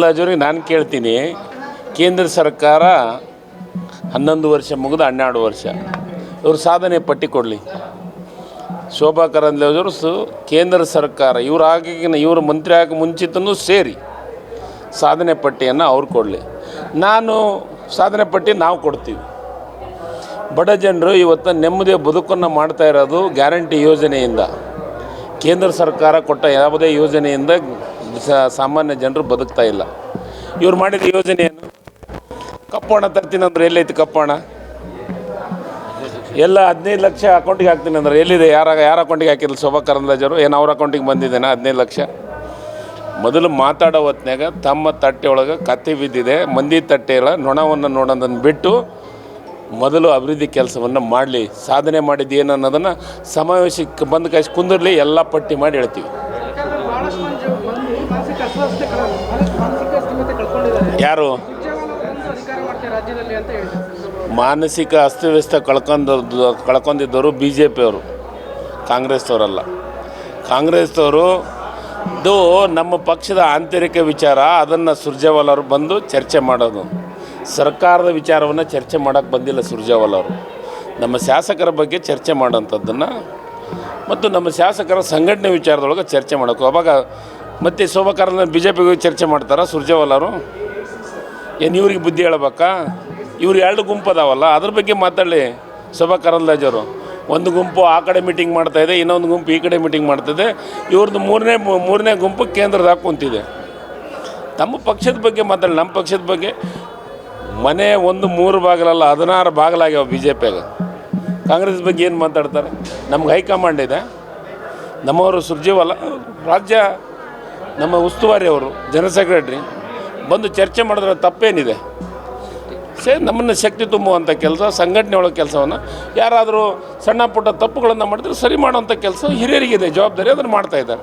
ರಾಜರಿಗೆ ನಾನು ಕೇಳ್ತೀನಿ, ಕೇಂದ್ರ ಸರ್ಕಾರ 11 ವರ್ಷ ಮುಗಿದು 12 ವರ್ಷ ಇವ್ರ ಸಾಧನೆ ಪಟ್ಟಿ ಕೊಡಲಿ. ಶೋಭಾ ಕರಂದ್ಲಾಜೆಯವರು ಕೇಂದ್ರ ಸರ್ಕಾರ ಇವರು ಮಂತ್ರಿ ಆಗಿ ಮುಂಚಿತನೂ ಸೇರಿ ಸಾಧನೆ ಪಟ್ಟಿಯನ್ನು ಅವ್ರು ಕೊಡಲಿ. ನಾನು ಸಾಧನೆ ಪಟ್ಟಿ ನಾವು ಕೊಡ್ತೀವಿ. ಬಡ ಜನರು ಇವತ್ತು ನೆಮ್ಮದಿಯ ಬದುಕನ್ನು ಮಾಡ್ತಾ ಇರೋದು ಗ್ಯಾರಂಟಿ ಯೋಜನೆಯಿಂದ. ಕೇಂದ್ರ ಸರ್ಕಾರ ಕೊಟ್ಟ ಯಾವುದೇ ಯೋಜನೆಯಿಂದ ಸಾಮಾನ್ಯ ಜನರು ಬದುಕ್ತಾ ಇಲ್ಲ. ಇವ್ರು ಮಾಡಿದ ಯೋಜನೆ ಏನು? ಕಪ್ಪಣ ತರ್ತೀನಿ ಅಂದ್ರೆ ಎಲ್ಲೈತಿ ಕಪ್ಪಣ? ಎಲ್ಲ 15 ಲಕ್ಷ ಅಕೌಂಟಿಗೆ ಹಾಕ್ತೀನಿ ಅಂದ್ರೆ ಎಲ್ಲಿದೆ? ಯಾರ ಅಕೌಂಟಿಗೆ ಹಾಕಿಲ್ಲ? ಶೋಭಾ ಕರಂದ್ಲಾಜೆಯವರು ಏನು ಅವ್ರ ಅಕೌಂಟಿಗೆ ಬಂದಿದ್ದೇನೆ 15 ಲಕ್ಷ? ಮೊದಲು ಮಾತಾಡೋ ಹೊತ್ನಾಗ ತಮ್ಮ ತಟ್ಟೆ ಒಳಗೆ ಕತ್ತಿ ಬಿದ್ದಿದೆ, ಮಂದಿ ತಟ್ಟೆ ಇಲ್ಲ, ನೊಣವನ್ನು ನೋಡೋದನ್ನು ಬಿಟ್ಟು ಮೊದಲು ಅಭಿವೃದ್ಧಿ ಕೆಲಸವನ್ನು ಮಾಡಲಿ. ಸಾಧನೆ ಮಾಡಿದ್ದು ಏನು ಅನ್ನೋದನ್ನು ಸಮಾವೇಶಕ್ಕೆ ಬಂದು ಕಳಿಸಿ ಕುಂದಿರಲಿ, ಎಲ್ಲ ಪಟ್ಟಿ ಮಾಡಿ ಹೇಳ್ತೀವಿ. ಯಾರು ಮಾನಸಿಕ ಅಸ್ತವ್ಯಸ್ತ ಕಳ್ಕೊಂಡಿದ್ದವರು BJP ಅವರು, ಕಾಂಗ್ರೆಸ್ದವರಲ್ಲ. ಕಾಂಗ್ರೆಸ್ದವರು ಇದು ನಮ್ಮ ಪಕ್ಷದ ಆಂತರಿಕ ವಿಚಾರ. ಅದನ್ನು ಸುರ್ಜೇವಾಲ ಅವರು ಬಂದು ಚರ್ಚೆ ಮಾಡೋದು. ಸರ್ಕಾರದ ವಿಚಾರವನ್ನು ಚರ್ಚೆ ಮಾಡೋಕ್ಕೆ ಬಂದಿಲ್ಲ ಸುರ್ಜೇವಾಲ ಅವರು. ನಮ್ಮ ಶಾಸಕರ ಬಗ್ಗೆ ಚರ್ಚೆ ಮಾಡೋಂಥದ್ದನ್ನು ಮತ್ತು ನಮ್ಮ ಶಾಸಕರ ಸಂಘಟನೆ ವಿಚಾರದೊಳಗೆ ಚರ್ಚೆ ಮಾಡೋಕ್ಕೆ ಅವಾಗ ಮತ್ತು ಶೋಭಾ ಕರಂದ್ಲಾಜೆ BJPಗೆ ಚರ್ಚೆ ಮಾಡ್ತಾರೆ ಸುರ್ಜೇವಾಲ ಅವರು. ಏನು ಇವ್ರಿಗೆ ಬುದ್ಧಿ ಹೇಳಬೇಕಾ? ಇವ್ರು 2 ಗುಂಪು ಅದಾವಲ್ಲ, ಅದ್ರ ಬಗ್ಗೆ ಮಾತಾಡಲಿ ಶೋಭಾ ಕರಂದ್ಲಾಜೆಯವರು. ಒಂದು ಗುಂಪು ಆ ಕಡೆ ಮೀಟಿಂಗ್ ಮಾಡ್ತಾಯಿದೆ, ಇನ್ನೊಂದು ಗುಂಪು ಈ ಕಡೆ ಮೀಟಿಂಗ್ ಮಾಡ್ತಾಯಿದೆ. ಇವ್ರದ್ದು ಮೂರನೇ ಗುಂಪು ಕೇಂದ್ರದಾಗ ಕುಂತಿದೆ. ತಮ್ಮ ಪಕ್ಷದ ಬಗ್ಗೆ ಮಾತಾಡಲಿ. ನಮ್ಮ ಪಕ್ಷದ ಬಗ್ಗೆ ಮನೆ 3 ಬಾಗಿಲಲ್ಲ 16 ಬಾಗಿಲಾಗ್ಯಾವ BJPಗೆ. ಕಾಂಗ್ರೆಸ್ ಬಗ್ಗೆ ಏನು ಮಾತಾಡ್ತಾರೆ? ನಮ್ಗೆ ಹೈಕಮಾಂಡ್ ಇದೆ. ನಮ್ಮವರು ಸುರ್ಜೇವಾಲ ರಾಜ್ಯ ನಮ್ಮ ಉಸ್ತುವಾರಿ ಅವರು, ಜನರಲ್ ಸೆಕ್ರೆಟ್ರಿ ಬಂದು ಚರ್ಚೆ ಮಾಡಿದ್ರೆ ತಪ್ಪೇನಿದೆ? ನಮ್ಮನ್ನು ಶಕ್ತಿ ತುಂಬುವಂಥ ಕೆಲಸ, ಸಂಘಟನೆ ಒಳಗೆ ಕೆಲಸವನ್ನು ಯಾರಾದರೂ ಸಣ್ಣ ಪುಟ್ಟ ತಪ್ಪುಗಳನ್ನು ಮಾಡಿದ್ರೆ ಸರಿ ಮಾಡೋವಂಥ ಕೆಲಸ ಹಿರಿಯರಿಗಿದೆ, ಜವಾಬ್ದಾರಿ ಅದನ್ನು ಮಾಡ್ತಾಯಿದ್ದಾರೆ.